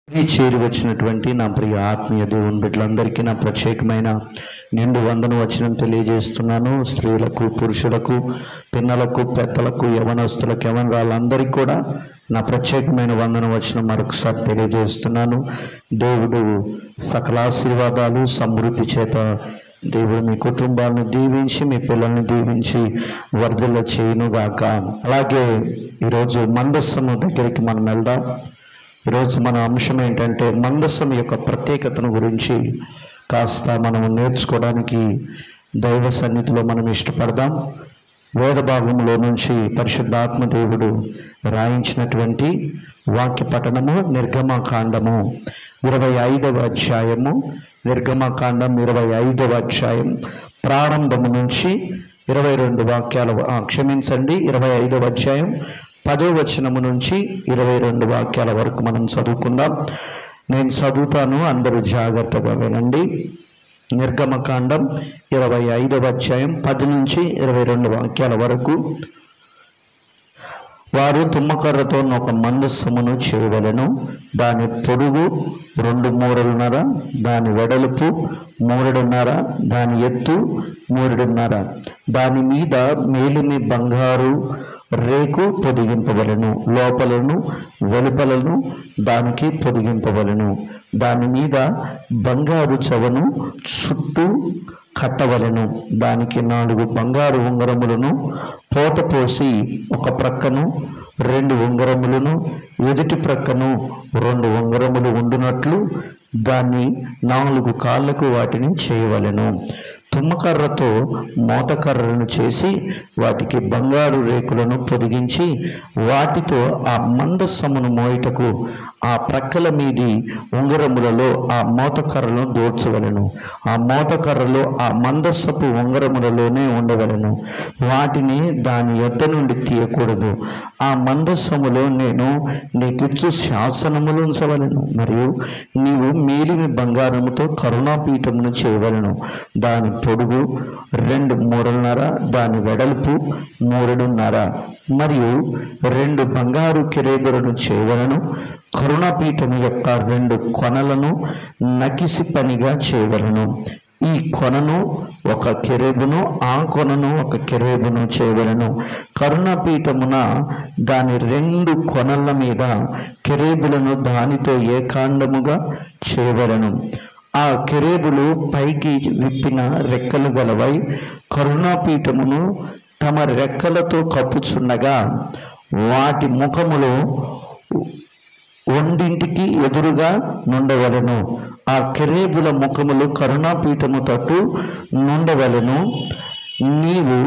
ఈ చేరి వచ్చినటువంటి నా ప్రియ ఆత్మీయ దేవుని బిడ్డలందరికీ నా ప్రత్యేకమైన నిండు వందన వచనం తెలియజేస్తున్నాను. స్త్రీలకు, పురుషులకు, పిన్నలకు, పెద్దలకు, యవనస్తులకు, యవనరాళ్ళందరికీ కూడా నా ప్రత్యేకమైన వందన వచనం మరొకసారి తెలియజేస్తున్నాను. దేవుడు సకల ఆశీర్వాదాలు సమృద్ధి చేత దేవుడు మీ కుటుంబాలను దీవించి మీ పిల్లల్ని దీవించి వర్ధిల్ల చేయునుగాక. అలాగే ఈరోజు మందస్సము దగ్గరికి మనం వెళ్దాం. ఈరోజు మన అంశం ఏంటంటే మందస్సం యొక్క ప్రత్యేకతను గురించి కాస్త మనం నేర్చుకోవడానికి దైవ సన్నిధిలో మనం ఇష్టపడదాం. వేద భాగంలో నుంచి పరిశుద్ధాత్మ దేవుడు రాయించినటువంటి వాక్య పఠనము నిర్గమకాండము 25వ అధ్యాయము. నిర్గమకాండం 25వ అధ్యాయం ప్రారంభము నుంచి 22 వాక్యాల 25వ అధ్యాయం 10వ వచనము నుంచి 22 వాక్యాల వరకు మనం చదువుకుందాం. నేను చదువుతాను, అందరూ జాగ్రత్తగా వినండి. నిర్గమకాండం 25వ అధ్యాయం 10 నుంచి 22 వాక్యాల వరకు. వారు తుమ్మకర్రతో ఒక మందస్సమును చేయవలెను. దాని పొడుగు 2 మూరలున్నర, దాని వెడల్పు 3.5, దాని ఎత్తు 3.5. దాని మీద మేలిమి బంగారు రేకు పొదిగింపవలను, లోపలను వెలుపలను దానికి పొదిగింపవలను. దాని మీద బంగారు చవను చుట్టూ కట్టవలెను. దానికి 4 బంగారు ఉంగరములను పోత పోసి ఒక ప్రక్కను 2 ఉంగరములను, ఎదుటి ప్రక్కను 2 ఉంగరములు ఉండునట్లు దాన్ని 4 కాళ్ళకు వాటిని చేయవలెను. తుమ్మకర్రతో మోతకర్రలను చేసి వాటికి బంగారు రేకులను పొదిగించి వాటితో ఆ మందస్సమును మోయుటకు ఆ ప్రక్కల మీది ఉంగరములలో ఆ మోతకర్రలను దూర్చవలెను. ఆ మోతకర్రలు ఆ మందస్సపు ఉంగరములలోనే ఉండవలెను. వాటిని దాని యొద్ద నుండి తీయకూడదు. ఆ మందస్సములో నేను నీకిచ్చు శాసనములు ఉంచవలెను. మరియు నీవు మేలిమి బంగారముతో కరుణాపీఠమును చేయవలెను. దాని పొడుగు 2 మూరలున్నర, దాని వెడల్పు 3.5. మరియు 2 బంగారు కెరూబులను చేయవలెను. కరుణాపీఠము యొక్క 2 కొనలను నకిసి పనిగా చేయవలెను. ఈ కొనను ఒక కెరూబును, ఆ కొనను ఒక కెరూబును చేయవలెను. కరుణాపీఠమున దాని 2 కొనల మీద కెరూబులను దానితో ఏకాండముగా చేయవలెను. ఆ కెరూబులు పైకి విప్పిన రెక్కలు గలవై కరుణాపీఠమును తమ రెక్కలతో కప్పుచుండగా వాటి ముఖములు ఒండింటికి ఎదురుగా నుండవలెను. ఆ కెరూబుల ముఖములు కరుణాపీఠము తట్టు నుండవలెను. నీవు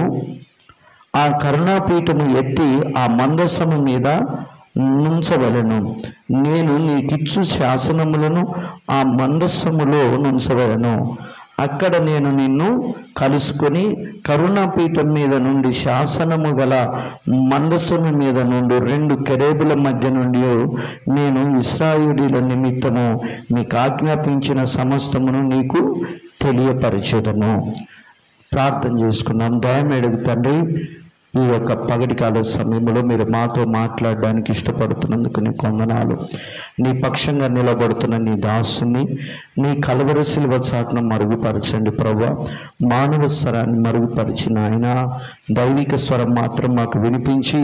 ఆ కరుణాపీఠము ఎత్తి ఆ మందస్సము మీద నుంచవలెను. నేను నీకిచ్చు శాసనములను ఆ మందస్సములో నుంచవలెను. అక్కడ నేను నిన్ను కలుసుకొని కరుణాపీఠం మీద నుండి శాసనము గల మందస్సము మీద నుండి 2 కెరూబుల మధ్య నుండి నేను ఇశ్రాయేలీయుల నిమిత్తము మీకు ఆజ్ఞాపించిన సమస్తమును నీకు తెలియపరచెదను. ప్రార్థన చేసుకున్నాం. దయమేడుగు తండ్రి, ఈ యొక్క పగటి కాల సమయంలో మీరు మాతో మాట్లాడడానికి ఇష్టపడుతున్నందుకు నీకు వందనాలు. నీ పక్షంగా నిలబడుతున్న నీ దాసుని నీ కలవరి శిలువ చాటును మరుగుపరచండి ప్రభువా. మానవ స్వరాన్ని మరుగుపరిచిన ఆయన దైవిక స్వరం మాత్రం మాకు వినిపించి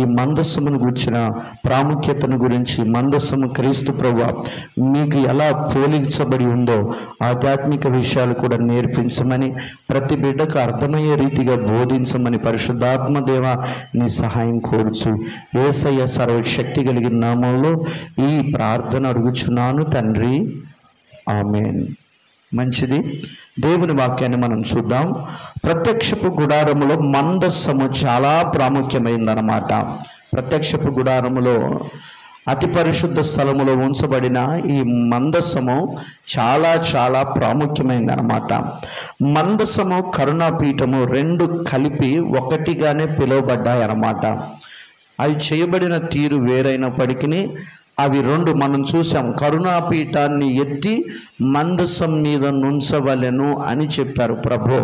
ఈ మందస్సమును గురించిన ప్రాముఖ్యతను గురించి, మందస్సము క్రీస్తు ప్రభువా మీకు ఎలా పోలించబడి ఉందో ఆధ్యాత్మిక విషయాలు కూడా నేర్పించమని, ప్రతి బిడ్డకు అర్థమయ్యే రీతిగా బోధించమని పరిశుద్ధాత్మదేవ నీ సహాయం కోరుచు యేసయ్య సర్వశక్తి కలిగిన నామంలో ఈ ప్రార్థన అడుగుచున్నాను తండ్రి, ఆమేన్. మంచిది. దేవుని వాక్యాన్ని మనం చూద్దాం. ప్రత్యక్షపు గుడారములో మందస్సము చాలా ప్రాముఖ్యమైందన్నమాట. ప్రత్యక్షపు గుడారములో అతి పరిశుద్ధ స్థలములో ఉంచబడిన ఈ మందస్సము చాలా చాలా ప్రాముఖ్యమైనదన్నమాట. మందస్సము కరుణాపీఠము 2 కలిపి ఒకటిగానే పిలువబడ్డాయి అన్నమాట. అవి చేయబడిన తీరు వేరైనప్పటికీ అవి 2 మనం చూసాం. కరుణాపీఠాన్ని ఎత్తి మందస్సం మీద నుంచవలెను అని చెప్పారు ప్రభు.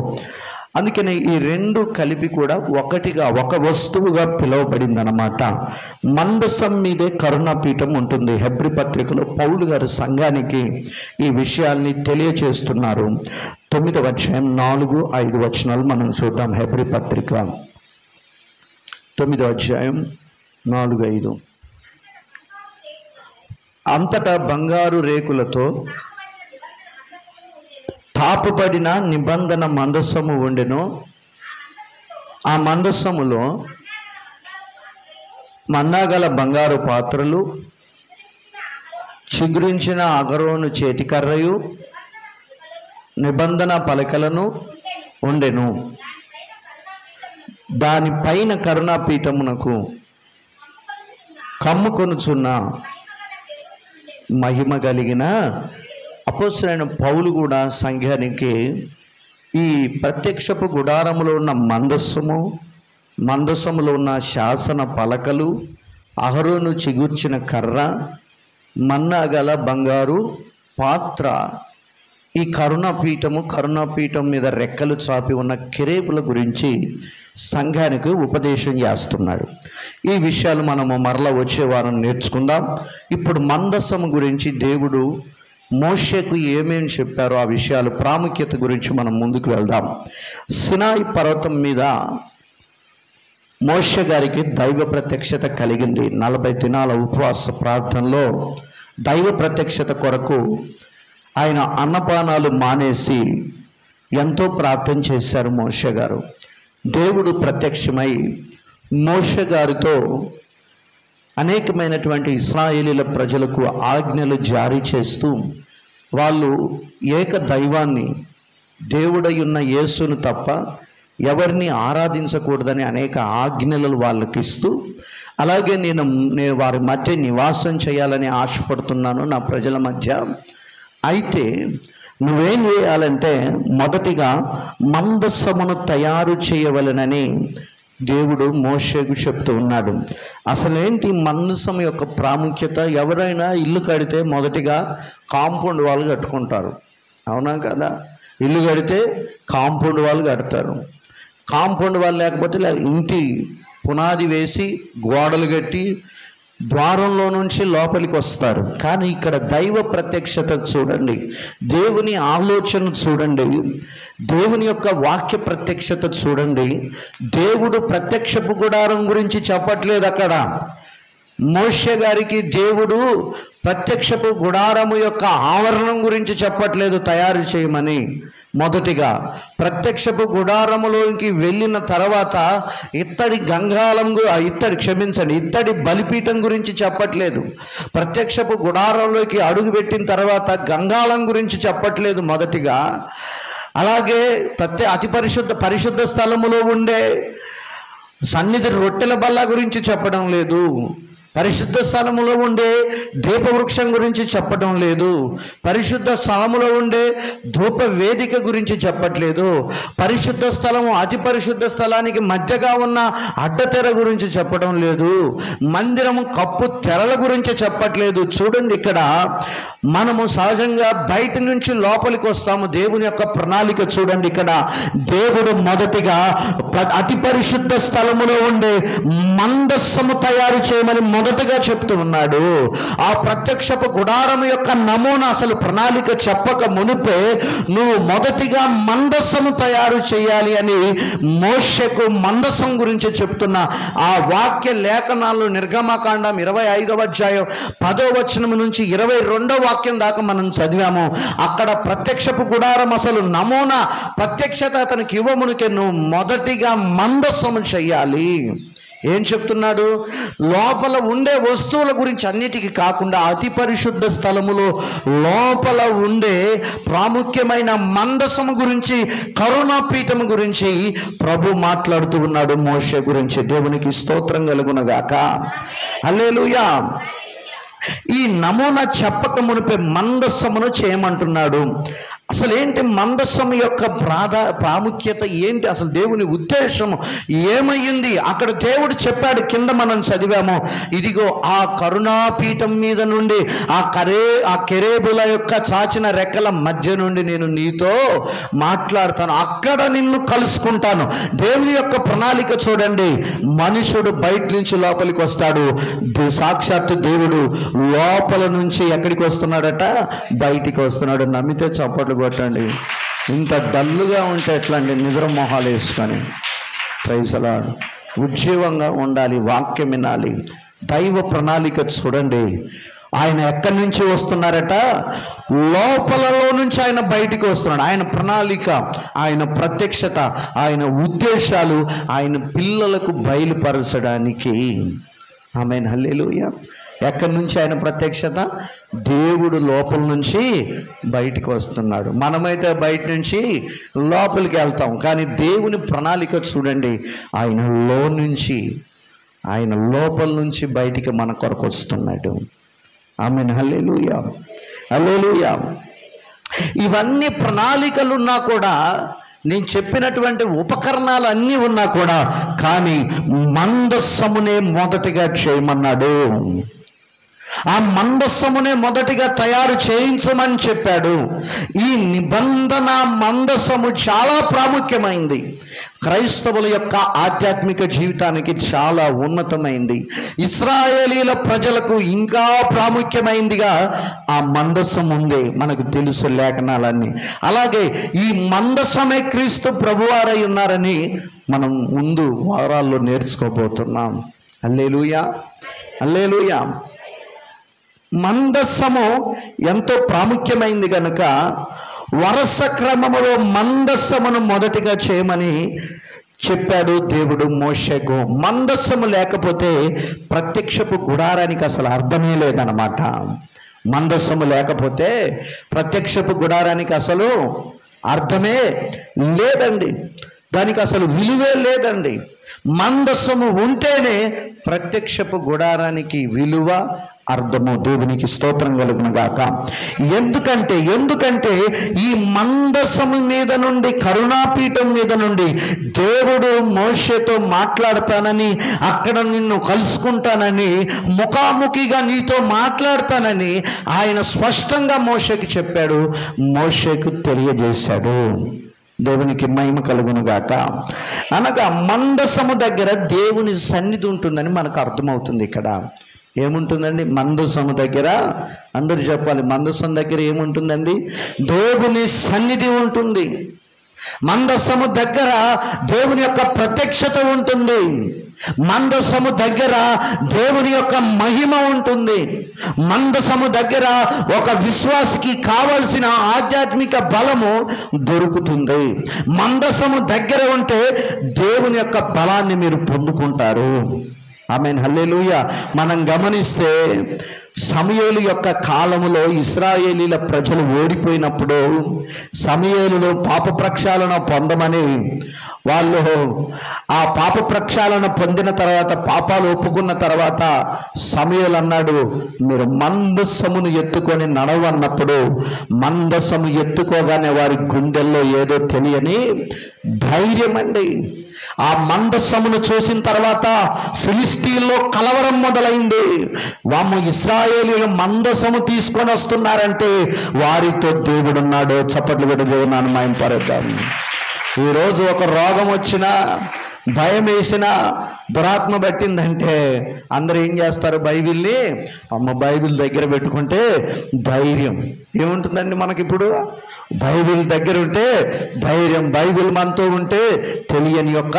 అందుకని ఈ రెండు కలిపి కూడా ఒకటిగా, ఒక వస్తువుగా పిలువబడింది అన్నమాట. మందసం మీదే కరుణాపీఠం ఉంటుంది. హెబ్రీ పత్రికలో పౌలు గారు సంఘానికి ఈ విషయాల్ని తెలియచేస్తున్నారు. 9వ అధ్యాయం 4-5 వచనాలు మనం చూద్దాం. హెబ్రీ పత్రిక 9వ అధ్యాయం 4-5. అంతటా బంగారు రేకులతో తాపుపడిన నిబంధన మందసము ఉండెను. ఆ మందసములో మన్నాగల బంగారు పాత్రలు, చిగురించిన అగరోను చేతికర్రయు, నిబంధన పలకలను ఉండెను. దానిపైన కరుణాపీఠమునకు కమ్ముకొనుచున్న మహిమ కలిగిన అపోస్తలుడైన పౌలు కూడా సంఘానికి ఈ ప్రత్యక్షపు గుడారములో ఉన్న మందసములో ఉన్న శాసన పలకలు, అహరోను చిగుర్చిన కర్ర, మన్నా గల బంగారు పాత్ర, ఈ కరుణాపీఠం మీద రెక్కలు చాపి ఉన్న కెరూబుల గురించి సంఘానికి ఉపదేశం చేస్తున్నాడు. ఈ విషయాలు మనము మరలా వచ్చే వారం నేర్చుకుందాం. ఇప్పుడు మందసము గురించి దేవుడు మోషేకు ఏమేమి చెప్పారో ఆ విషయాలు ప్రాముఖ్యత గురించి మనం ముందుకు వెళ్దాం. సినాయి పర్వతం మీద మోషే గారికి దైవ ప్రత్యక్షత కలిగింది. 40 దినాల ఉపవాస ప్రార్థనలో దైవ ప్రత్యక్షత కొరకు ఆయన అన్నపానాలు మానేసి ఎంతో ప్రార్థన చేశారు మోషే గారు. దేవుడు ప్రత్యక్షమై మోషే గారితో అనేకమైనటువంటి ఇశ్రాయేలీల ప్రజలకు ఆజ్ఞలు జారీ చేస్తూ, వాళ్ళు ఏక దైవాన్ని, దేవుడై ఉన్న యేసును తప్ప ఎవరిని ఆరాధించకూడదని అనేక ఆజ్ఞలు వాళ్ళకి ఇస్తూ, అలాగే నేను వారి మధ్య నివాసం చేయాలని ఆశపడుతున్నాను నా ప్రజల మధ్య. అయితే నువ్వేం చేయాలంటే మొదటిగా మందసమును తయారు చేయవలెనని దేవుడు మోషేకు చెప్తూ ఉన్నాడు. అసలేంటి మందసం యొక్క ప్రాముఖ్యత? ఎవరైనా ఇల్లు కడితే మొదటిగా కాంపౌండ్ వాళ్ళు కట్టుకుంటారు, అవునా కదా? ఇల్లు కడితే కాంపౌండ్ వాళ్ళు కడతారు. కాంపౌండ్ వాళ్ళు లేకపోతే ఇంటి పునాది వేసి గోడలు కట్టి ద్వారంలో నుంచి లోపలికి వస్తారు. కానీ ఇక్కడ దైవ ప్రత్యక్షత చూడండి, దేవుని ఆలోచన చూడండి, దేవుని యొక్క వాక్య ప్రత్యక్షత చూడండి. దేవుడు ప్రత్యక్షపు గుడారం గురించి చెప్పట్లేదు అక్కడ. మోషే గారికి దేవుడు ప్రత్యక్షపు గుడారము యొక్క ఆవరణం గురించి చెప్పట్లేదు తయారు చేయమని. మొదటిగా ప్రత్యక్షపు గుడారములోకి వెళ్ళిన తర్వాత ఇత్తడి బలిపీఠం గురించి చెప్పట్లేదు. ప్రత్యక్షపు గుడారంలోకి అడుగుపెట్టిన తర్వాత గంగాళం గురించి చెప్పట్లేదు మొదటిగా. అలాగే అతి పరిశుద్ధ స్థలములో ఉండే సన్నిధి రొట్టెల బల్ల గురించి చెప్పడం లేదు. పరిశుద్ధ స్థలములో ఉండే దీపవృక్షం గురించి చెప్పడం లేదు. పరిశుద్ధ స్థలములో ఉండే ధూప వేదిక గురించి చెప్పట్లేదు. పరిశుద్ధ స్థలము అతి పరిశుద్ధ స్థలానికి మధ్యగా ఉన్న అడ్డతెర గురించి చెప్పడం లేదు. మందిరము కప్పు తెరల గురించి చెప్పట్లేదు. చూడండి, ఇక్కడ మనము సహజంగా బయట నుంచి లోపలికి వస్తాము. దేవుని యొక్క ప్రణాళిక చూడండి. ఇక్కడ దేవుడు మొదటిగా అతి పరిశుద్ధ స్థలములో ఉండే మందస్సము తయారు చేయమని మొదటగా చెప్తూ ఉన్నాడు. ఆ ప్రత్యక్షపు గుడారం యొక్క నమూనా అసలు ప్రణాళిక చెప్పక మునిపే నువ్వు మొదటిగా మందస్సము తయారు చేయాలి అని మోషేకు మందస్సం గురించి చెప్తున్న ఆ వాక్య లేఖనాలు నిర్గమకాండం 25వ అధ్యాయం 10వ వచనం నుంచి 22వ వాక్యం దాకా మనం చదివాము. అక్కడ ప్రత్యక్షపు గుడారం అసలు నమూనా ప్రత్యక్షత అతనికి ఇవ్వమునికే నువ్వు మొదటిగా మందస్సము చెయ్యాలి. ఏం చెప్తున్నాడు? లోపల ఉండే వస్తువుల గురించి అన్నిటికీ కాకుండా అతి పరిశుద్ధ స్థలములో లోపల ఉండే ప్రాముఖ్యమైన మందసము గురించి, కరుణాపీఠము గురించి ప్రభు మాట్లాడుతూ ఉన్నాడు మోషే గురించి. దేవునికి స్తోత్రం కలుగునగాక. హల్లెలూయా. ఈ నమూనా చెప్పక మునిపే మందస్సమును చేయమంటున్నాడు. అసలు ఏంటి మందసం యొక్క ప్రాముఖ్యత ఏంటి, అసలు దేవుని ఉద్దేశము ఏమయ్యింది? అక్కడ దేవుడు చెప్పాడు, కింద మనం చదివాము, ఇదిగో ఆ కరుణాపీఠం మీద నుండి ఆ కెరేబుల యొక్క చాచిన రెక్కల మధ్య నుండి నేను నీతో మాట్లాడతాను, అక్కడ నిన్ను కలుసుకుంటాను. దేవుని యొక్క ప్రణాళిక చూడండి. మనుషుడు బయట నుంచి లోపలికి వస్తాడు, సాక్షాత్తు దేవుడు లోపల నుంచి ఎక్కడికి వస్తున్నాడట? బయటికి వస్తున్నాడు. నమ్మితే చప్పట్లు కొట్టండి. ఇంత డల్లుగా ఉంటే ఎట్లా అండి? నిద్ర మొహాలు వేసుకొని. Praise the lord. ఉజ్జీవంగా ఉండాలి, వాక్యం వినాలి. దైవ ప్రణాళిక చూడండి. ఆయన ఎక్కడి నుంచి వస్తున్నారట? లోపలలో నుంచి ఆయన బయటికి వస్తున్నాడు. ఆయన ప్రణాళిక, ఆయన ప్రత్యక్షత, ఆయన ఉద్దేశాలు ఆయన పిల్లలకు బయలుపరచడానికి. ఆమేన్, హల్లెలూయా. ఎక్కడి నుంచి ఆయన ప్రత్యక్షత? దేవుడు లోపల నుంచి బయటికి వస్తున్నాడు. మనమైతే బయట నుంచి లోపలికి వెళ్తాం, కానీ దేవుని ప్రణాళిక చూడండి. ఆయన లోపల నుంచి బయటికి మన కొరకు వస్తున్నాడు. ఆమేన్, హల్లెలూయా, హల్లెలూయా. ఇవన్నీ ప్రణాళికలు ఉన్నా కూడా, నేను చెప్పినటువంటి ఉపకరణాలు అన్నీ ఉన్నా కూడా, కానీ మందస్సమునే మొదటిగా చేయమన్నాడు. ఆ మందస్సమునే మొదటిగా తయారు చేయించమని చెప్పాడు. ఈ నిబంధన మందస్సము చాలా ప్రాముఖ్యమైంది. క్రైస్తవుల యొక్క ఆధ్యాత్మిక జీవితానికి చాలా ఉన్నతమైంది. ఇశ్రాయేలీల ప్రజలకు ఇంకా ప్రాముఖ్యమైందిగా ఆ మందస్సం ఉంది. మనకు తెలుసు లేఖనాలన్నీ. అలాగే ఈ మందస్సమే క్రీస్తు ప్రభువారై ఉన్నారని మనం ముందు వారాల్లో నేర్చుకోబోతున్నాం. హల్లెలూయా, హల్లెలూయా. మందస్సము ఎంతో ప్రాముఖ్యమైంది కనుక వరుస క్రమములో మందస్సమును మొదటిగా చేయమని చెప్పాడు దేవుడు మోషేకు. మందస్సము లేకపోతే ప్రత్యక్షపు గుడారానికి అసలు అర్థమే లేదన్నమాట. మందస్సము లేకపోతే ప్రత్యక్షపు గుడారానికి అసలు అర్థమే లేదండి. దానికి అసలు విలువే లేదండి. మందస్సము ఉంటేనే ప్రత్యక్షపు గుడారానికి విలువ, అర్థము. దేవునికి స్తోత్రం కలుగును గాక. ఎందుకంటే ఈ మందసము మీద నుండి, కరుణాపీఠం మీద నుండి దేవుడు మోషేతో మాట్లాడతానని, అక్కడ నిన్ను కలుసుకుంటానని, ముఖాముఖిగా నీతో మాట్లాడతానని ఆయన స్పష్టంగా మోషేకి చెప్పాడు, మోషేకు తెలియజేశాడు. దేవునికి మహిమ కలుగును గాక. అనగా మందసము దగ్గర దేవుని సన్నిధి ఉంటుందని మనకు అర్థమవుతుంది. ఇక్కడ ఏముంటుందండి? మందసము దగ్గర, అందరూ చెప్పాలి, మందసం దగ్గర ఏముంటుందండి? దేవుని సన్నిధి ఉంటుంది. మందసము దగ్గర దేవుని యొక్క ప్రత్యక్షత ఉంటుంది. మందసము దగ్గర దేవుని యొక్క మహిమ ఉంటుంది. మందసము దగ్గర ఒక విశ్వాసికి కావలసిన ఆధ్యాత్మిక బలము దొరుకుతుంది. మందసము దగ్గర ఉంటే దేవుని యొక్క బలాన్ని మీరు పొందుకుంటారు. ఆమేన్, హల్లెలూయా. మనం గమనిస్తే సమూయేలు యొక్క కాలములో ఇశ్రాయేలీల ప్రజలు ఓడిపోయినప్పుడు సమూయేలులో పాప ప్రక్షాళన పొందమని వాళ్ళు ఆ పాప ప్రక్షాళన పొందిన తర్వాత, పాపాలు ఒప్పుకున్న తర్వాత సమూయేలు అన్నాడు, మీరు మందసమును ఎత్తుకొని నడవన్నప్పుడు మందసము ఎత్తుకోగానే వారి గుండెల్లో ఏదో తెలియని ధైర్యం అండి. ఆ మందసమును చూసిన తర్వాత ఫిలిస్తీన్లో కలవరం మొదలైంది. వాము ఇశ్రాయేలీలు మందసము తీసుకొని వస్తున్నారంటే వారితో దేవుడున్నాడు. చప్పట్లు పెట్టి దేవుని మహిమపరుద్దాం. ఈరోజు ఒక రోగం వచ్చినా, భయం వేసినా, దురాత్మ పట్టిందంటే అందరూ ఏం చేస్తారు? బైబిల్ని బైబిల్ దగ్గర పెట్టుకుంటే ధైర్యం ఏముంటుందండి మనకిప్పుడు? బైబిల్ దగ్గర ఉంటే ధైర్యం, బైబిల్ మనతో ఉంటే తెలియని యొక్క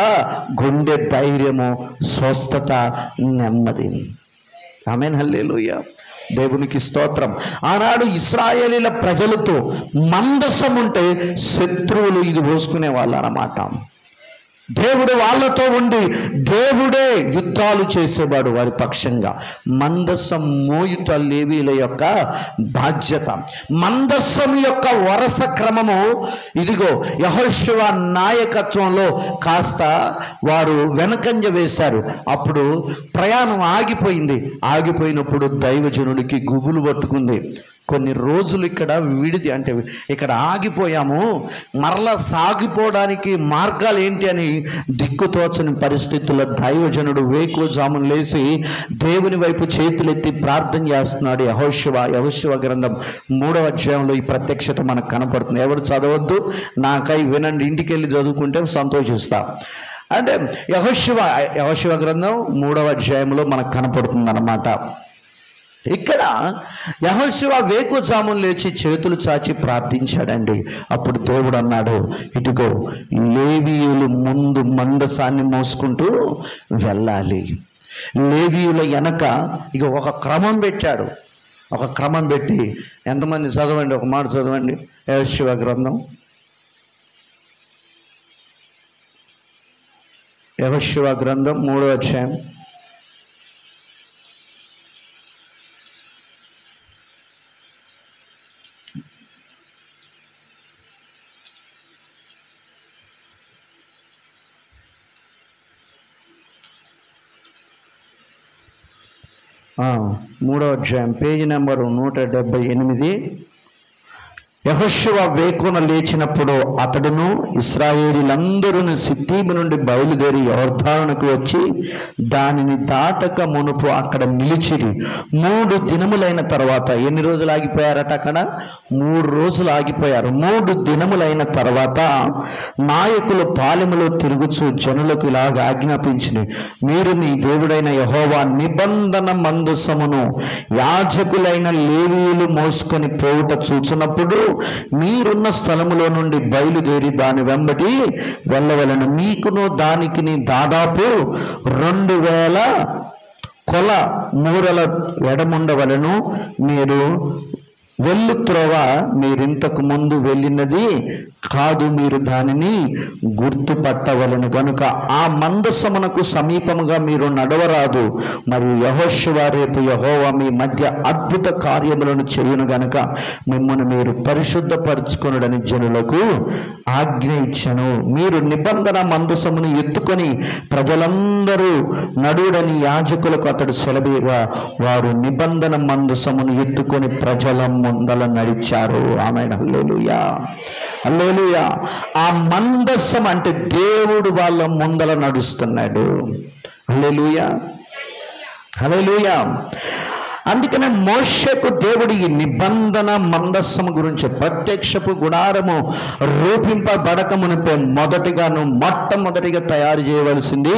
గుండె ధైర్యము, స్వస్థత, నెమ్మది. ఆమేన్, హల్లెలూయా. దేవునికి స్తోత్రం. ఆనాడు ఇశ్రాయేలీల ప్రజలతో మందసం ఉంటే శత్రువులు ఇది పోసుకునే వాళ్ళు అన్నమాట. దేవుడు వాళ్ళతో ఉండి దేవుడే యుద్ధాలు చేసేవాడు వారి పక్షంగా. మందసం మోయుట లేవీల యొక్క బాధ్యత. మందసం యొక్క వరుస క్రమము ఇదిగో యెహోషువ నాయకత్వంలో కాస్త వారు వెనకంజ వేశారు. అప్పుడు ప్రయాణం ఆగిపోయింది. ఆగిపోయినప్పుడు దైవజనుడికి గుబులు పట్టుకుంది. కొన్ని రోజులు ఇక్కడ విడిది అంటే ఇక్కడ ఆగిపోయాము, మరలా సాగిపోవడానికి మార్గాలు ఏంటి అని దిక్కుతోచని పరిస్థితుల్లో దైవజనుడు వేకువజామున లేచి దేవుని వైపు చేతులెత్తి ప్రార్థన చేస్తున్నాడు. యెహోషువ గ్రంథం 3వ అధ్యాయంలో ఈ ప్రత్యక్షత మనకు కనపడుతుంది. ఎవరు చదవద్దు, నాకై వినండి, ఇంటికి వెళ్ళి చదువుకుంటే సంతోషిస్తా. అంటే యెహోషువ గ్రంథం 3వ అధ్యాయంలో మనకు కనపడుతుంది అన్నమాట. ఇక్కడ యెహోషువ వేకువజామున లేచి చేతులు చాచి ప్రార్థించాడండి. అప్పుడు దేవుడు అన్నాడు, ఇదిగో లేవీయులు ముందు మందసాన్ని మోసుకుంటూ వెళ్ళాలి. లేవీయుల వెనక ఇక ఒక క్రమం పెట్టాడు. ఒక క్రమం పెట్టి, ఎంతమంది చదవండి, ఒక మాట చదవండి. యెహోషువ గ్రంథం 3వ అధ్యాయం 3వ అధ్యాయం పేజీ నెంబరు 178. యెహోషువ వేకున లేచినప్పుడు అతడును ఇశ్రాయేలీలందరూ సిత్తీము నుండి బయలుదేరి యొర్దానుకు వచ్చి దానిని దాటక మునుపు అక్కడ నిలిచిరి. 3 దినములైన తర్వాత, ఎన్ని రోజులు ఆగిపోయారట అక్కడ? 3 రోజులు ఆగిపోయారు. 3 దినములైన తర్వాత నాయకులు పాలెములో తిరుగుచు జనులకు ఇలాగ ఆజ్ఞాపించింది, మీరు మీ దేవుడైన యెహోవా నిబంధన మందసమును యాజకులైన లేవీయులు మోసుకొని పోవుట చూచినప్పుడు మీరున్న స్థలములో నుండి బయలుదేరి దాని వెంబడి వెళ్ళవలెను. మీకును దానికిని దాదాపు 2000 కొల మూరల ఎడముండవలను. మీరు వెళ్ళు త్రోవ మీరింతకు ముందు వెళ్ళినది కాదు, మీరు దానిని గుర్తుపట్టవలను గనుక ఆ మందసమునకు సమీపముగా మీరు నడవరాదు. మరియు యెహోషువ రేపు యెహోవా మీ మధ్య అద్భుత కార్యములను చేయును గనుక మిమ్మల్ని మీరు పరిశుద్ధపరచుకొనుడని జనులకు ఆజ్ఞ ఇచ్చెను. మీరు నిబంధన మందసమును ఎత్తుకొని ప్రజలందరూ నడువుడని యాజకులకు అతడు సెలవీగా వారు నిబంధన మందసమును ఎత్తుకొని ప్రజల ముందల నడిచారు. ఆమేన్. హల్లెలూయా, హల్లెలూయా. ఆ మందసం అంటే దేవుడు వాళ్ళ ముందల నడుస్తున్నాడు. హల్లెలూయా, హల్లెలూయా. అందుకనే మోషేకు దేవుడు ఈ నిబంధన మందస్సము గురించి, ప్రత్యక్షపు గుడారము రూపింపబడకమునిపై మొట్టమొదటిగా తయారు చేయవలసింది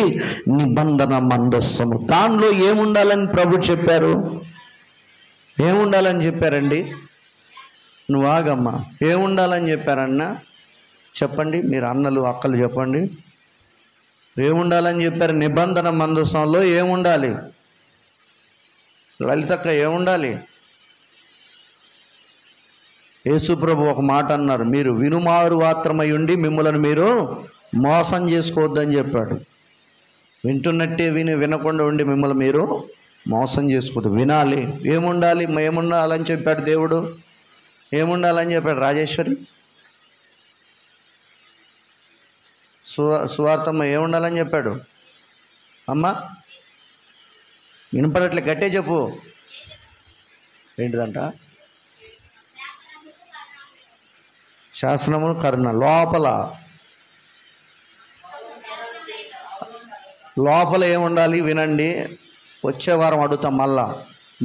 నిబంధన మందస్సము. దానిలో ఏముండాలని ప్రభు చెప్పారు? ఏముండాలని చెప్పారండి? నువ్వు ఆగమ్మా. ఏముండాలని చెప్పారన్నా? చెప్పండి, మీరు అన్నలు అక్కలు చెప్పండి. ఏముండాలని చెప్పారు? నిబంధన మందసంలో ఏముండాలి? లలితక్క, ఏముండాలి? యేసుప్రభు ఒక మాట అన్నారు, మీరు వినుమారు మాత్రమై ఉండి మిమ్మల్ని మీరు మోసం చేసుకోవద్దని చెప్పాడు. వింటున్నట్టే వినకుండా ఉండి మిమ్మల్ని మీరు మోసం చేసుకోవద్దు, వినాలి. ఏముండాలని చెప్పాడు దేవుడు? ఏముండాలని చెప్పాడు? రాజేశ్వరి, సువార్తమ్మ, ఏముండాలని చెప్పాడు? అమ్మ వినపడట్లే, గట్టే చెప్పు. ఏంటిదంట? శాసనము కరుణ. లోపల ఏముండాలి? వినండి, వచ్చే వారం అడుగుతాం మళ్ళా.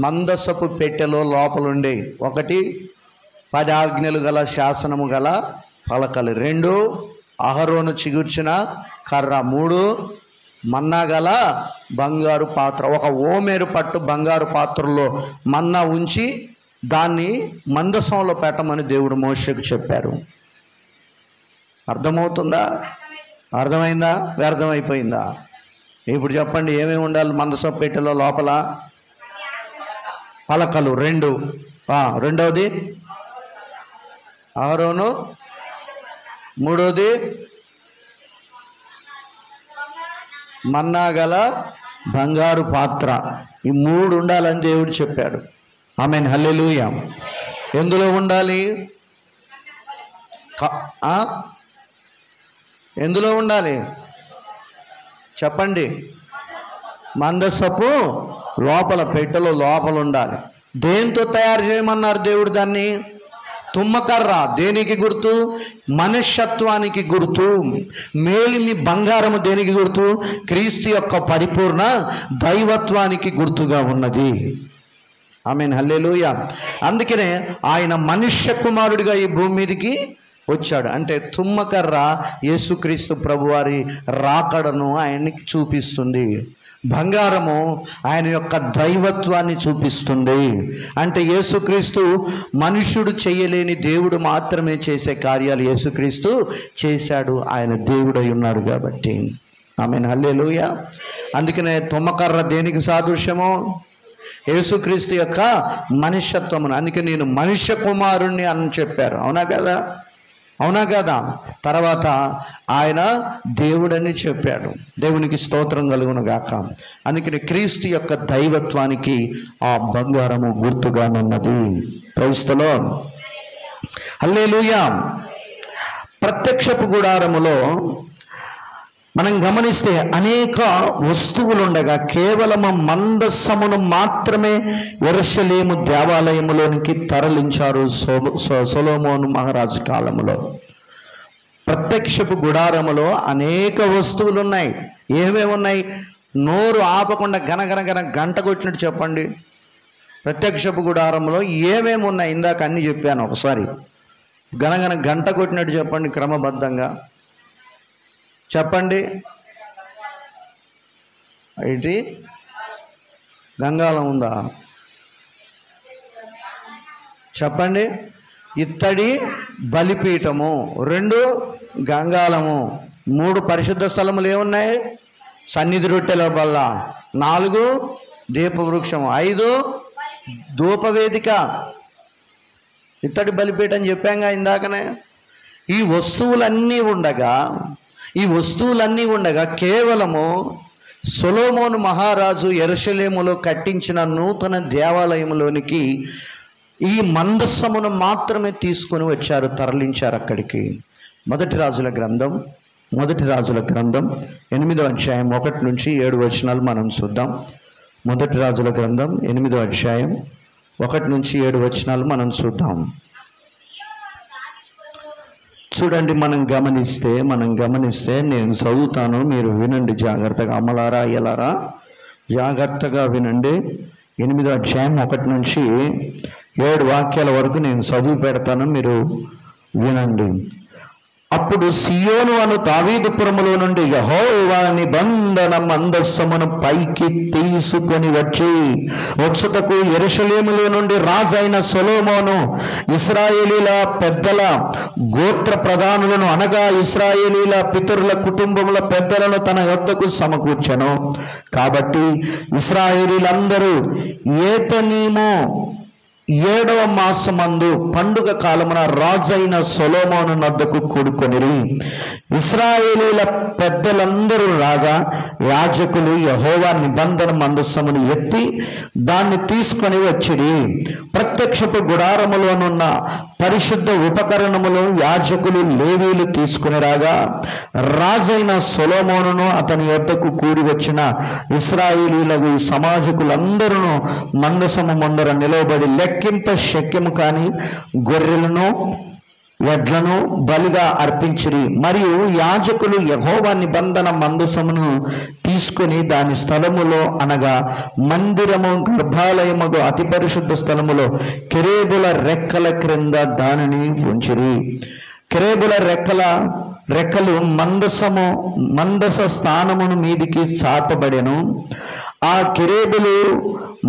మందసపు పెట్టెలో లోపలుండే 1 10 ఆజ్ఞలు గల శాసనము గల పలకలు, 2 అహరోను చిగుర్చిన కర్ర, 3 మన్నా గల బంగారు పాత్ర. 1 ఓమేరు పట్టు బంగారు పాత్రలో మన్నా ఉంచి దాన్ని మందసంలో పెట్టమని దేవుడు మోషేకు చెప్పారు. అర్థమవుతుందా? అర్థమైందా? వ్యర్థమైపోయిందా? ఇప్పుడు చెప్పండి, ఏమేమి ఉండాలి మందసపు పెట్టెలో లోపల? పలకలు 2. రెండవది అహరోను, 3వది మన్నా గల బంగారు పాత్ర. ఈ 3 ఉండాలని దేవుడు చెప్పాడు. ఆమేన్, హల్లెలూయా. ఎందులో ఉండాలి? ఎందులో ఉండాలి చెప్పండి? మందసపు లోపల, పెట్టెలో లోపల ఉండాలి. దేంతో తయారు చేయమన్నారు దేవుడు దాన్ని? తుమ్మకర్ర. దేనికి గుర్తు? మనుష్యత్వానికి గుర్తు. మేలిమి బంగారము దేనికి గుర్తు? క్రీస్తు యొక్క పరిపూర్ణ దైవత్వానికి గుర్తుగా ఉన్నది. ఆమేన్, హల్లెలూయా. అందుకనే ఆయన మనుష్య కుమారుడిగా ఈ భూమి మీదకి వచ్చాడు. అంటే తుమ్మకర్ర యేసుక్రీస్తు ప్రభువారి రాకడను ఆయనకి చూపిస్తుంది. బంగారము ఆయన యొక్క దైవత్వాన్ని చూపిస్తుంది. అంటే యేసుక్రీస్తు మనుష్యుడు చేయలేని దేవుడు మాత్రమే చేసే కార్యాలు యేసుక్రీస్తు చేశాడు. ఆయన దేవుడై ఉన్నాడు కాబట్టి. ఆమేన్, హల్లెలూయా. అందుకనే తుమ్మకర్ర దేనికి సాదృశ్యమో? యేసుక్రీస్తు యొక్క మనుష్యత్వమును. అందుకే నేను మనుష్య కుమారుణ్ణి అని చెప్పారు. అవునా కదా? అవునా కదా? తర్వాత ఆయన దేవుడని చెప్పాడు. దేవునికి స్తోత్రం కలుగును గాక. అందుకని క్రీస్తు యొక్క దైవత్వానికి ఆ బంగారము గుర్తుగానున్నది. ప్రైజ్ ది లార్డ్, హల్లెలూయా. ప్రత్యక్షపు గుడారములో మనం గమనిస్తే అనేక వస్తువులుండగా కేవలము మందస్సమును మాత్రమే యెరూషలేము దేవాలయములోనికి తరలించారు సొలొమోను మహారాజు కాలములో. ప్రత్యక్షపు గుడారములో అనేక వస్తువులు ఉన్నాయి. ఏమేమి ఉన్నాయి? నోరు ఆపకుండా గనగన గంట కొట్టినట్టు చెప్పండి. ప్రత్యక్షపు గుడారంలో ఏమేమి ఉన్నాయి? ఇందాక అన్నీ చెప్పాను. ఒకసారి గనగన గంట కొట్టినట్టు చెప్పండి, క్రమబద్ధంగా చెప్పండి. ఏంటి? గంగాళం ఉందా? చెప్పండి. ఇత్తడి బలిపీఠము, 2 గంగాళము, 3 పరిశుద్ధ స్థలములు ఏమున్నాయి? సన్నిధి రొట్టెల బల్ల, 4 దీపవృక్షము, 5 ధూపవేదిక, ఇత్తడి బలిపీఠం చెప్పాంగా ఇందాకనే. ఈ వస్తువులన్నీ ఉండగా కేవలము సొలొమోను మహారాజు యెరూషలేములో కట్టించిన నూతన దేవాలయంలోనికి ఈ మందస్సమును మాత్రమే తీసుకొని వచ్చారు, తరలించారు అక్కడికి. మొదటి రాజుల గ్రంథం 8వ అధ్యాయం 1 నుంచి 7 వచనాలు మనం చూద్దాం. మొదటి రాజుల గ్రంథం 8వ అధ్యాయం 1 నుంచి 7 వచనాలు మనం చూద్దాం. చూడండి, మనం గమనిస్తే నేను చదువుతాను, మీరు వినండి జాగ్రత్తగా. అమ్మలారా అయ్యలారా జాగ్రత్తగా వినండి. 8వ అధ్యాయం 1 నుంచి 7 వాక్యాల వరకు నేను చదివి పెడతాను, మీరు వినండి. అప్పుడు సియోను అను దావీదుపురములో నుండి యెహోవా నిబంధన మందస్సమును పైకి తీసుకొని వచ్చుటకు యెరూషలేములో నుండి రాజైన సొలొమోను ఇశ్రాయేలీల పెద్దల గోత్ర ప్రధానులను, అనగా ఇశ్రాయేలీల పితరుల కుటుంబముల పెద్దలను తన యొద్దకు సమకూర్చెను. కాబట్టి ఇశ్రాయేలీలందరూ ఏతనీము 7వ మాసమందు పండుగ కాలమున రాజైన సొలొమోను నద్దకు కూడుకొనిరి. ఇశ్రాయేలీల పెద్దలందరూ రాగా యాజకులు యెహోవా నిబంధన మందస్సమును ఎత్తి దాన్ని తీసుకొని వచ్చిరి. ప్రత్యక్షపు గుడారములోనున్న పరిశుద్ధ ఉపకరణములు యాజకులు లేవీలు తీసుకుని రాగా రాజైన సొలొమోనును అతని యొద్దకు కూడి వచ్చిన ఇశ్రాయేలీలకు సమాజకులందరూ మందసము ముందర నిలవబడి లెక్కింప శక్యము కాని గొర్రెలను వడ్లను బలిగా అర్పించిరి. మరియు యాజకులు యెహోవా నిబంధన మందసమును తీసుకుని దాని స్థలములో, అనగా మందిరము గర్భాలయముగు అతి పరిశుద్ధ స్థలములో కెరూబుల రెక్కల క్రింద దానిని ఉంచిరి. కెరూబుల రెక్కలు మందస స్థానమును మీదికి చాపబడెను. ఆ కెరూబులు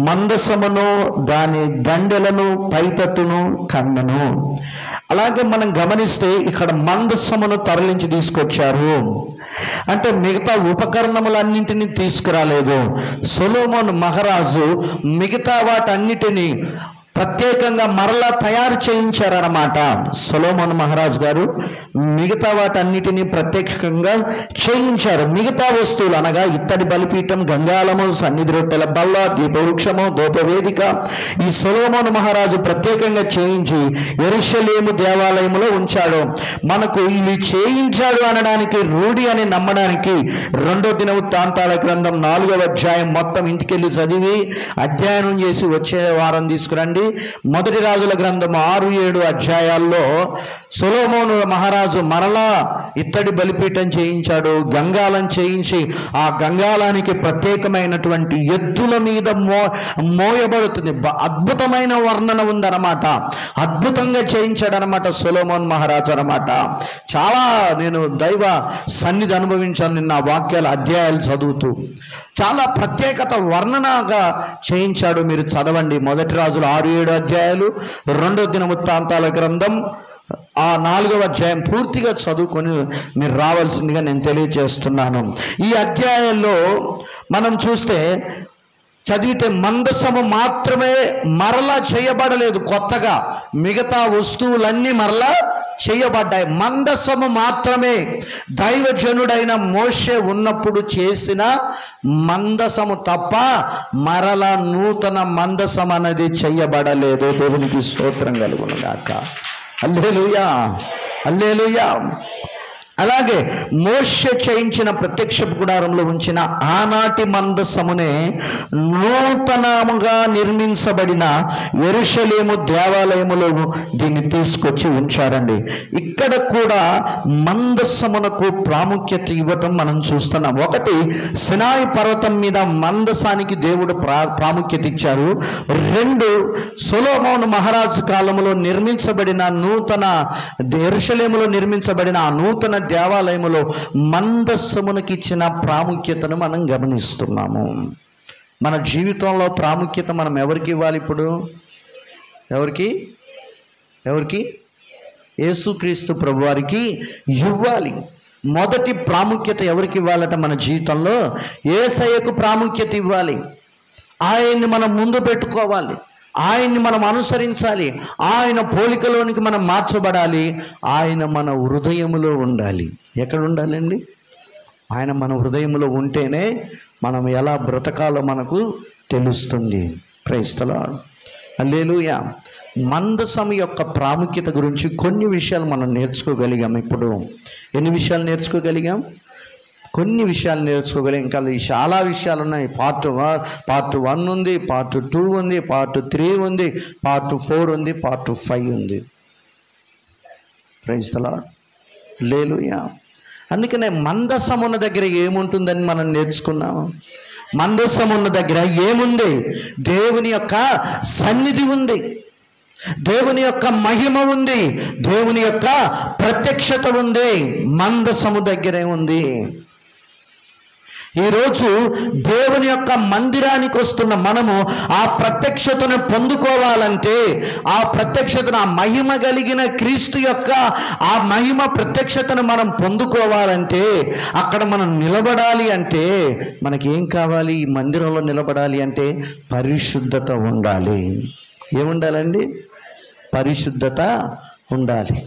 మందసమును దాని దండెలను పైతట్టును కమ్మెను. అలాగే మనం గమనిస్తే ఇక్కడ మందసమును తరలించి తీసుకొచ్చారు. అంటే మిగతా ఉపకరణములన్నింటినీ తీసుకురాలేదు. సొలొమోను మహారాజు మిగతా వాటన్నిటినీ ప్రత్యేకంగా మరలా తయారు చేయించారన్నమాట సొలొమోను మహారాజు గారు. మిగతా వాటన్నిటినీ ప్రత్యేకంగా చేయించారు. మిగతా వస్తువులు అనగా ఇత్తడి బలిపీఠం, గంగాళము, సన్నిధి రొట్టెల బల్ల, దీపవృక్షము, ధూపవేదిక ఈ సొలొమోను మహారాజు ప్రత్యేకంగా చేయించి యెరూషలేము దేవాలయంలో ఉంచాడు. మనకు ఇవి చేయించాడు అనడానికి, రూఢి అని నమ్మడానికి 2వ దినవృత్తాంతాల గ్రంథం 4వ అధ్యాయం మొత్తం ఇంటికెళ్ళి చదివి అధ్యయనం చేసి వచ్చే వారం తీసుకురండి. 1 రాజుల గ్రంథం 6-7 అధ్యాయాల్లో సొలొమోను మహారాజు మరలా ఇత్తడి బలిపీఠం చేయించాడు, గంగాళం చేయించి ఆ గంగాళానికి ప్రత్యేకమైనటువంటి ఎద్దుల మీద మోయబడుతుంది. అద్భుతమైన వర్ణన ఉందన్నమాట. అద్భుతంగా చేయించాడు అనమాట సొలొమోను మహారాజు అనమాట. చాలా నేను దైవ సన్నిధి అనుభవించాను నిన్న వాక్యాల అధ్యాయాలు చదువుతూ. చాలా ప్రత్యేకత వర్ణనగా చేయించాడు. మీరు చదవండి 1 రాజులు 6-7 అధ్యాయాలు, 2వ దినవృత్తాంతాల గ్రంథం 4వ అధ్యాయం పూర్తిగా చదువుకొని మీరు రావాల్సిందిగా నేను తెలియజేస్తున్నాను. ఈ అధ్యాయంలో మనం చూస్తే చదివితే మందసము మాత్రమే మరలా చేయబడలేదు కొత్తగా, మిగతా వస్తువులన్నీ మరలా చేయబడ్డాయి. మందసము మాత్రమే దైవజనుడైన మోషే ఉన్నప్పుడు చేసిన మందసము తప్ప మరలా నూతన మందసం అనేది చేయబడలేదు. దేవునికి స్తోత్రం కలుగును గాక. హల్లెలూయా, హల్లెలూయా. అలాగే మోషే చేయించిన ప్రత్యక్ష గుడారంలో ఉంచిన ఆనాటి మందసమునే నూతనముగా నిర్మించబడిన యెరూషలేము దేవాలయములో దీన్ని తీసుకొచ్చి ఉంచారండి. ఇక్కడ కూడా మందసమునకు ప్రాముఖ్యత ఇవ్వటం మనం చూస్తున్నాం. ఒకటి, సినాయి పర్వతం మీద మందసానికి దేవుడు ప్రాముఖ్యత ఇచ్చారు. 2, సొలొమోను మహారాజు కాలంలో నిర్మించబడిన నూతన యెరూషలేములో నిర్మించబడిన ఆ నూతన దేవాలయములో మందసమునకి ఇచ్చిన ప్రాముఖ్యతను మనం గమనిస్తున్నాము. మన జీవితంలో ప్రాముఖ్యత మనం ఎవరికి ఇవ్వాలి? ఇప్పుడు ఎవరికి యేసుక్రీస్తు ప్రభువారికి ఇవ్వాలి. మొదటి ప్రాముఖ్యత ఎవరికి ఇవ్వాలట? మన జీవితంలో యేసయ్యకు ప్రాముఖ్యత ఇవ్వాలి. ఆయన్ని మనం ముందు పెట్టుకోవాలి, ఆయన్ని మనం అనుసరించాలి, ఆయన పోలికలోనికి మనం మార్చబడాలి. ఆయన మన హృదయములో ఉండాలి. ఎక్కడ ఉండాలండి? ఆయన మన హృదయంలో ఉంటేనే మనం ఎలా బ్రతకాలో మనకు తెలుస్తుంది. ప్రైజ్ ది లార్డ్, హల్లెలూయా. మందసం యొక్క ప్రాముఖ్యత గురించి కొన్ని విషయాలు మనం నేర్చుకోగలిగాం. ఇప్పుడు ఎన్ని విషయాలు నేర్చుకోగలిగాం? కొన్ని విషయాలు నేర్చుకోగలిగాం. ఇంకా చాలా విషయాలు ఉన్నాయి. పార్ట్ 1 ఉంది, పార్ట్ 2 ఉంది, పార్ట్ 3 ఉంది, పార్ట్ 4 ఉంది, పార్ట్ 5 ఉంది. ప్రైజ్ ది లార్డ్, హల్లెలూయా. అందుకనే మందసం ఉన్న దగ్గర ఏముంటుందని మనం నేర్చుకున్నాము. మందసం ఉన్న దగ్గర ఏముంది? దేవుని యొక్క సన్నిధి ఉంది, దేవుని యొక్క మహిమ ఉంది, దేవుని యొక్క ప్రత్యక్షత ఉంది. మందసము దగ్గరే ఉంది. ఈరోజు దేవుని యొక్క మందిరానికి వస్తున్న మనము ఆ ప్రత్యక్షతను పొందుకోవాలంటే, ఆ ప్రత్యక్షతను, ఆ మహిమ కలిగిన క్రీస్తు యొక్క ఆ మహిమ ప్రత్యక్షతను మనం పొందుకోవాలంటే, అక్కడ మనం నిలబడాలి అంటే మనకేం కావాలి? ఈ మందిరంలో నిలబడాలి అంటే పరిశుద్ధత ఉండాలి. ఏముండాలండి? పరిశుద్ధత ఉండాలి.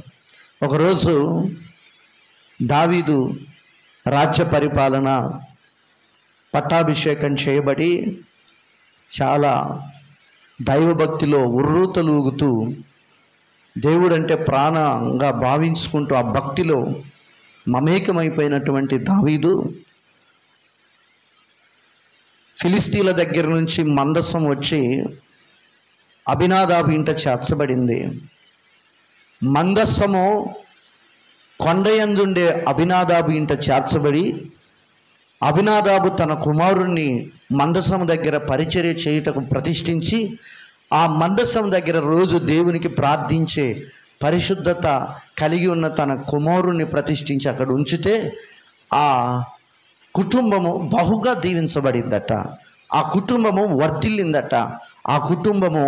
ఒకరోజు దావీదు రాజ్య పరిపాలన పట్టాభిషేకం చేయబడి చాలా దైవభక్తిలో ఉర్రూతలూగుతూ, దేవుడంటే ప్రాణంగా భావించుకుంటూ ఆ భక్తిలో మమేకమైపోయినటువంటి దావీదు ఫిలిస్తీన్ల దగ్గర నుంచి మందసం వచ్చి అబినాదాబు ఇంట చేర్చబడింది. మందసము కొండయందుండే అబినాదాబు ఇంట చేర్చబడి, అబినాదాబు తన కుమారుణ్ణి మందసం దగ్గర పరిచర్య చేయుటకు ప్రతిష్ఠించి, ఆ మందసం దగ్గర రోజు దేవునికి ప్రార్థించే పరిశుద్ధత కలిగి ఉన్న తన కుమారుణ్ణి ప్రతిష్ఠించి అక్కడ ఉంచితే ఆ కుటుంబము బహుగా దీవించబడిందట. ఆ కుటుంబము వర్ధిల్లిందట. ఆ కుటుంబము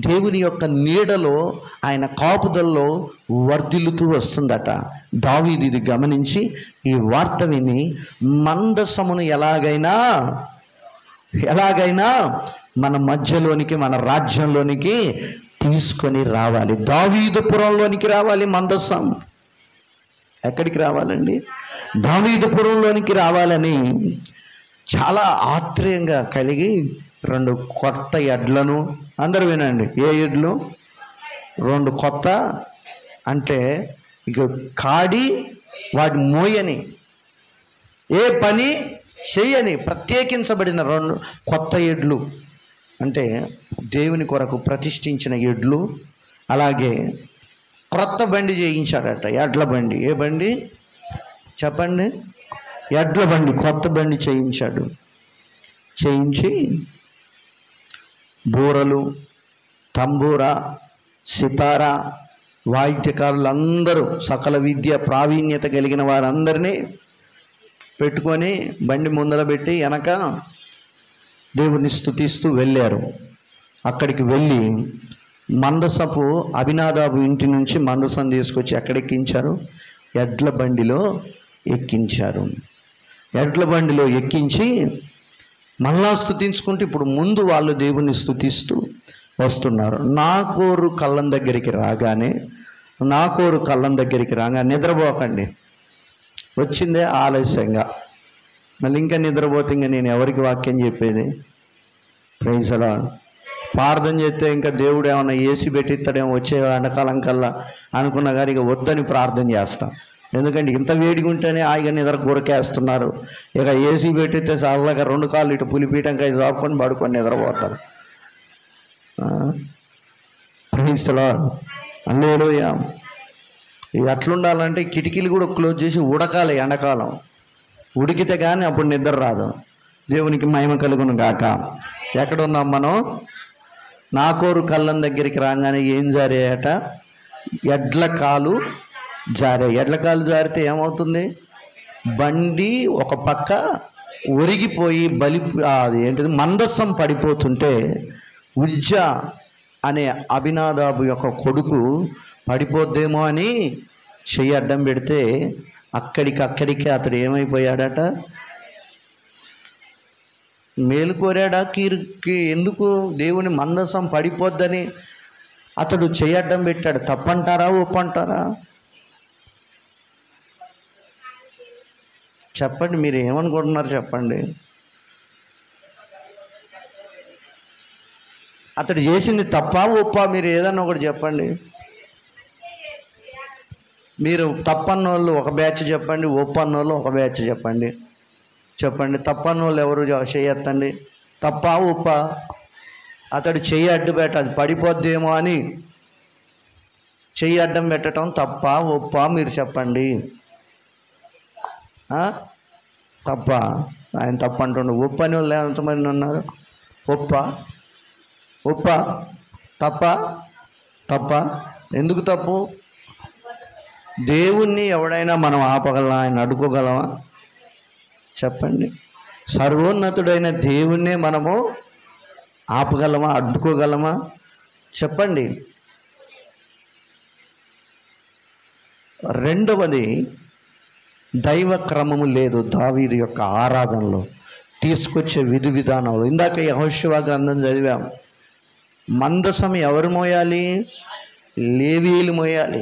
దేవుని యొక్క నీడలో, ఆయన కాపుదల్లో వర్ధిల్లుతూ వస్తుందట. దావీదు ఇది గమనించి ఈ వార్త విని మందసమును ఎలాగైనా మన మధ్యలోనికి, మన రాజ్యంలోనికి తీసుకొని రావాలి. దావీదుపురంలోనికి రావాలి మందసం. ఎక్కడికి రావాలండి? దావీదుపురంలోనికి రావాలని చాలా ఆత్రేయంగా కలిగి 2 కొత్త ఎడ్లను, అందరూ వినండి, ఏ ఎడ్లు? 2 కొత్త, అంటే ఇక కాడి వాటి మోయని, ఏ పని చెయ్యని ప్రత్యేకించబడిన 2 కొత్త ఎడ్లు, అంటే దేవుని కొరకు ప్రతిష్ఠించిన ఎడ్లు. అలాగే క్రొత్త బండి చేయించాడట, ఎడ్ల బండి. ఏ బండి చెప్పండి? ఎడ్ల బండి, కొత్త బండి చేయించాడు. చేయించి బూరలు, తంబూరా, సితార వాయిద్యకారులందరూ, సకల విద్య ప్రావీణ్యత కలిగిన వారందరినీ పెట్టుకొని బండి ముందర పెట్టి వెనక దేవుని స్తుతిస్తూ వెళ్ళారు. అక్కడికి వెళ్ళి మందసపు అభినాదాబు ఇంటి నుంచి మందసం తీసుకొచ్చి ఎక్కడెక్కించారు? ఎడ్ల బండిలో ఎక్కించారు. ఎడ్ల బండిలో ఎక్కించి మళ్ళా స్తుతించుకుంటూ ఇప్పుడు ముందు వాళ్ళు దేవుని స్తుతిస్తూ వస్తున్నారు. నాకోరు కళ్ళం దగ్గరికి రాగానే నిద్రపోకండి. వచ్చిందే ఆలస్యంగా, మళ్ళీ ఇంకా నిద్రపోతే ఇంకా నేను ఎవరికి వాక్యం చెప్పేది? Praise the Lord. ప్రార్థన చేస్తే ఇంకా దేవుడు ఏమన్నా ఏసీ పెట్టిస్తాడేమో వచ్చే ఎండాకాలం కల్లా అనుకున్నా కానీ ఇక వద్దని ప్రార్థన చేస్తాం. ఎందుకంటే ఇంత వేడిగా ఉంటేనే హాయిగా నిద్ర గురకేస్తున్నారు. ఇక ఏసీ పెట్టిస్తే చల్లగా 2 కాళ్ళు ఇటు పులిపీటంకాయ చాపుకొని పడుకొని నిద్రపోతారు. Praise the lord. హల్లెలూయా. ఇది అట్లుండాలంటే కిటికీలు కూడా క్లోజ్ చేసి ఉడకాలి. ఎండాకాలం ఉడికితే కానీ అప్పుడు నిద్ర రాదు. దేవునికి మహిమ కలుగును గాక. ఎక్కడున్నాం మనం? నాకోరు కళ్ళం దగ్గరికి రాగానే ఏం జారాయట? ఎడ్ల కాలు జారే. ఎడ్ల కాలు జారితే ఏమవుతుంది? బండి ఒక పక్క ఒరిగిపోయి అది ఏంటిది, మందసం పడిపోతుంటే ఉజ్జా అనే అభినాదాబు యొక్క కొడుకు పడిపోద్దేమో అని చెయ్యి అడ్డం పెడితే అక్కడికి అతడు ఏమైపోయాడట? మేలు కోరాడా? ఎందుకు దేవుని మందసం పడిపోద్దని అతడు చెయ్యి అడ్డం పెట్టాడు. తప్పంటారా ఒప్పంటారా? చెప్పండి, మీరు ఏమనుకుంటున్నారు చెప్పండి. అతడు చేసింది తప్పా ఒప్పా? మీరు ఏదన్నా ఒకటి చెప్పండి. మీరు తప్పన్నోళ్ళు ఒక బ్యాచ్ చెప్పండి, ఒప్పన్నోళ్ళు ఒక బ్యాచ్ చెప్పండి. తప్పన్నోళ్ళు ఎవరు చేయొద్దండి. తప్పా ఒప్పా? అతడు చెయ్యి అడ్డు అది పడిపోద్దేమో అని చెయ్యి అడ్డం పెట్టడం తప్పా ఒప్పా? మీరు చెప్పండి. తప్ప? ఆయన తప్ప అంటుండు. ఒప్ప అని వాళ్ళు ఎంతమంది ఉన్నారు? ఒప్ప తప్ప ఎందుకు తప్పు? దేవుణ్ణి ఎవడైనా మనం ఆపగలమా? ఆయన అడ్డుకోగలమా? చెప్పండి. సర్వోన్నతుడైన దేవుణ్ణే మనము ఆపగలమా? అడ్డుకోగలమా? చెప్పండి. రెండవది, దైవ క్రమము లేదు దావీదు యొక్క ఆరాధనలో, తీసుకొచ్చే విధి విధానంలో. ఇందాక యెహోషువ గ్రంథం చదివాం. మందసం ఎవరు మోయాలి? లేవీయులు మోయాలి.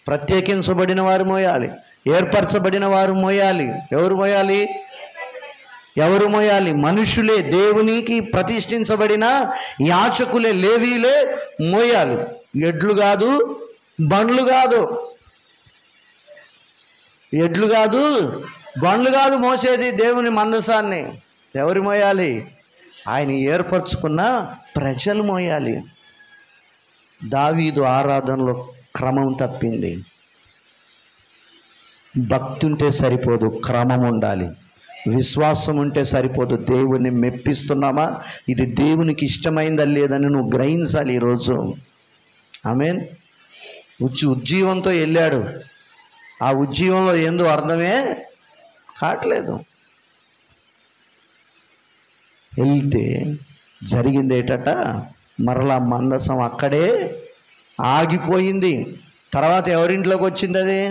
ప్రత్యేకించబడిన వారు మోయాలి. ఏర్పరచబడిన వారు మోయాలి. ఎవరు మోయాలి? మనుషులే, దేవునికి ప్రతిష్ఠించబడిన యాజకులే, లేవీలే మోయాలి. ఎడ్లు కాదు, బండ్లు కాదు, బండ్లు కాదు మోసేది దేవుని మందసాన్ని. ఎవరు మోయాలి? ఆయన ఏర్పరచుకున్న ప్రజలు మోయాలి. దావీదు ఆరాధనలో క్రమం తప్పింది. భక్తి ఉంటే సరిపోదు, క్రమం ఉండాలి. విశ్వాసం ఉంటే సరిపోదు. దేవుని మెప్పిస్తున్నామా, ఇది దేవునికి ఇష్టమైందా లేదని నువ్వు గ్రహించాలి ఈరోజు. ఆమేన్. ఉజ్జీవంతో వెళ్ళాడు. ఆ ఉజ్జీవంలో ఏందో అర్థమే కావట్లేదు. వెళ్తే జరిగింది ఏంటట? మరలా మందసం అక్కడే ఆగిపోయింది. తర్వాత ఎవరింట్లోకి వచ్చింది? అది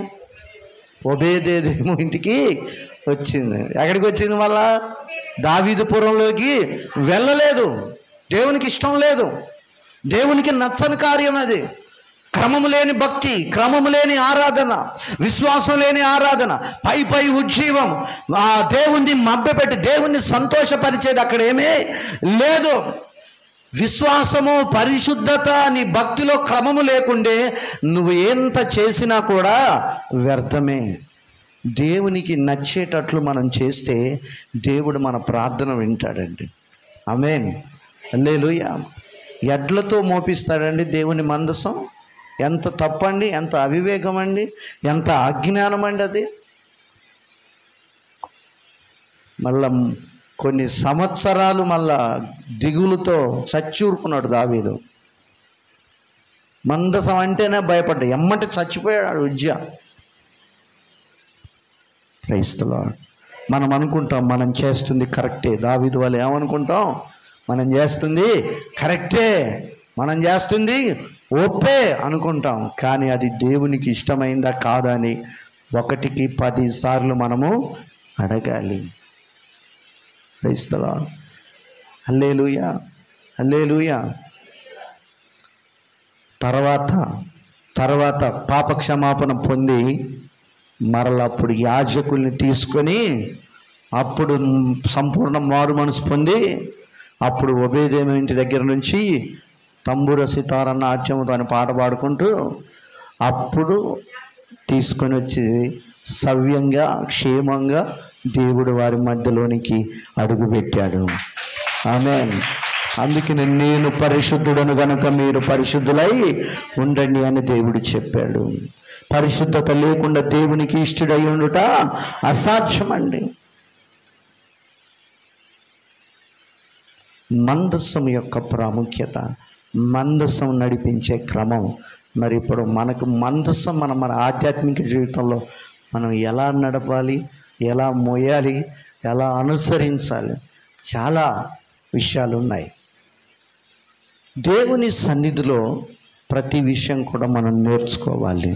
ఒబేదేదేమో ఇంటికి వచ్చింది. ఎక్కడికి వచ్చింది? మళ్ళా దావీదుపురంలోకి వెళ్ళలేదు. దేవునికి ఇష్టం లేదు. దేవునికి నచ్చని కార్యం అది. క్రమము లేని భక్తి, క్రమము లేని ఆరాధన, విశ్వాసం లేని ఆరాధన, పై ఉజ్జీవం, ఆ దేవుణ్ణి మభ్యపెట్టి దేవుణ్ణి సంతోషపరిచేది అక్కడ ఏమీ లేదు. విశ్వాసము, పరిశుద్ధత, నీ భక్తిలో క్రమము లేకుండే నువ్వు ఎంత చేసినా కూడా వ్యర్థమే. దేవునికి నచ్చేటట్లు మనం చేస్తే దేవుడు మన ప్రార్థన వింటాడండి. ఆమేన్, హల్లెలూయా. ఎడ్లతో మోపిస్తాడండి దేవుని మందసం. ఎంత తప్పండి, ఎంత అవివేకం అండి, ఎంత అజ్ఞానం అండి అది. మళ్ళా కొన్ని సంవత్సరాలు మళ్ళా దిగులుతో చచ్చూరుకున్నాడు దావీదు. మందసం అంటేనే భయపడ్డా, ఎమ్మటి చచ్చిపోయాడు ఉజ్జా. Praise the lord. మనం అనుకుంటాం మనం చేస్తుంది కరెక్టే. దావీదు వాళ్ళు ఏమనుకుంటాం? మనం చేస్తుంది కరెక్టే, మనం చేస్తుంది ఒప్పే అనుకుంటాం. కానీ అది దేవునికి ఇష్టమైందా కాదా అని 1కి 10 సార్లు మనము అడగాలి. Praise the lord. Hallelujah, hallelujah. తర్వాత పాప క్షమాపణ పొంది మరలా అప్పుడు యాజకుల్ని తీసుకొని అప్పుడు సంపూర్ణ మారు మనసు పొంది అప్పుడు ఒబేదేము ఇంటి దగ్గర నుంచి తంబుర సితార నాట్యముతో అని పాట పాడుకుంటూ అప్పుడు తీసుకొని వచ్చి సవ్యంగా క్షేమంగా దేవుడు వారి మధ్యలోనికి అడుగుపెట్టాడు. ఆమేన్. అందుకని నేను పరిశుద్ధుడను గనుక మీరు పరిశుద్ధులై ఉండండి అని దేవుడు చెప్పాడు. పరిశుద్ధత లేకుండా దేవునికి ఇష్టడై ఉండుట అసాధ్యమండి. మందస్సం యొక్క ప్రాముఖ్యత, మందస్సం నడిపించే క్రమం. మరి ఇప్పుడు మనకు మందస్సం మన ఆధ్యాత్మిక జీవితంలో మనం ఎలా నడపాలి, ఎలా మోయాలి, ఎలా అనుసరించాలి, చాలా విషయాలు ఉన్నాయి. దేవుని సన్నిధిలో ప్రతి విషయం కూడా మనం నేర్చుకోవాలి.